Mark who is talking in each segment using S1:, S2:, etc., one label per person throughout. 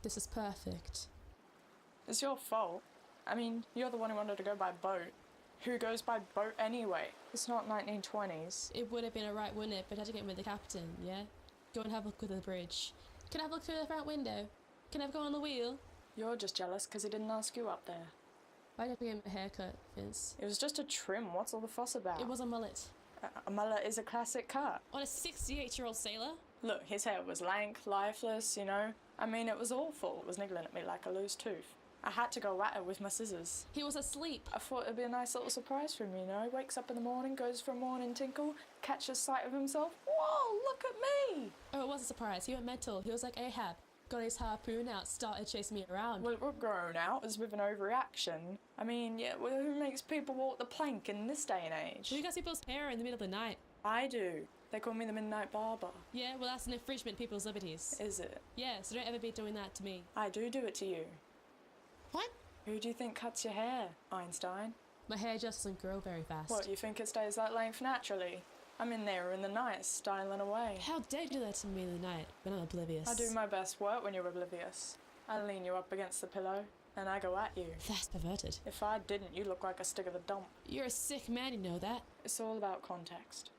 S1: This is perfect.
S2: It's your fault. I mean, you're the one who wanted to go by boat. Who goes by boat anyway? It's not 1920s.
S1: It would have been alright, wouldn't it? But I had to get with the captain, yeah? Go and have a look at the bridge. Can I have a look through the front window? Can I go on the wheel?
S2: You're just jealous because he didn't ask you up there.
S1: Why did I get him a haircut, Vince?
S2: It was just a trim. What's all the fuss about?
S1: It was a mullet.
S2: A mullet is a classic cut.
S1: On a 68-year-old sailor?
S2: Look, his hair was lank, lifeless, you know. I mean, it was awful. It was niggling at me like a loose tooth. I had to go at it with my scissors.
S1: He was asleep.
S2: I thought it'd be a nice little surprise for him, you know. He wakes up in the morning, goes for a morning tinkle, catches sight of himself. Whoa, look at me!
S1: Oh, it was a surprise. He went mental. He was like Ahab. Got his harpoon out, started chasing me around.
S2: Well, we're grown out as with an overreaction. I mean, yeah, well, who makes people walk the plank in this day and age?
S1: Who cuts people's hair in the middle of the night?
S2: I do. They call me the Midnight Barber.
S1: Yeah, well, that's an infringement of people's liberties.
S2: Is it?
S1: Yeah, so don't ever be doing that to me.
S2: I do it to you.
S1: What?
S2: Who do you think cuts your hair, Einstein?
S1: My hair just doesn't grow very fast.
S2: What, you think it stays that length naturally? I'm in there in the night, styling away.
S1: How dare you do that to me in the night when I'm oblivious?
S2: I do my best work when you're oblivious. I lean you up against the pillow, and I go at you.
S1: That's perverted.
S2: If I didn't, you look like a stick of the dump.
S1: You're a sick man, you know that.
S2: It's all about context.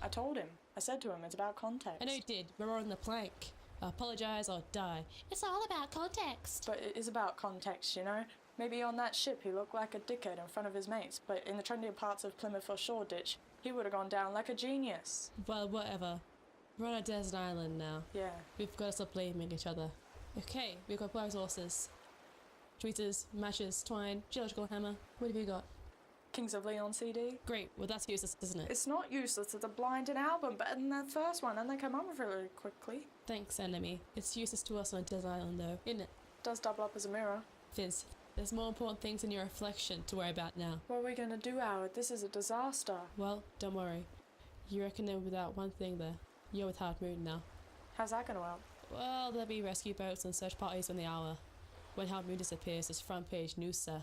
S2: I told him. I said to him, it's about context.
S1: I know you did. We're on the plank. I apologise or die. It's all about context.
S2: But it is about context, you know? Maybe on that ship he looked like a dickhead in front of his mates, but in the trendier parts of Plymouth or Shoreditch, he would have gone down like a genius.
S1: Well, whatever. We're on a desert island now.
S2: Yeah.
S1: We've got to stop blaming each other. Okay, we've got power sources. Tweezers, matches, twine, geological hammer. What have you got?
S2: Kings of Leon CD.
S1: Great, well that's useless, isn't it?
S2: It's not useless, it's a blinding album, better than that first one, and they come up really quickly.
S1: Thanks, enemy. It's useless to us on a desert island though, isn't it?
S2: Does double up as a mirror.
S1: Vince, there's more important things than your reflection to worry about now.
S2: What are we gonna do, Howard? This is a disaster.
S1: Well, don't worry. You reckon they're without one thing there. You're with Hard Moon now.
S2: How's that gonna help?
S1: Well, there'll be rescue boats and search parties when the hour. When Hard Moon disappears, it's front page news, sir.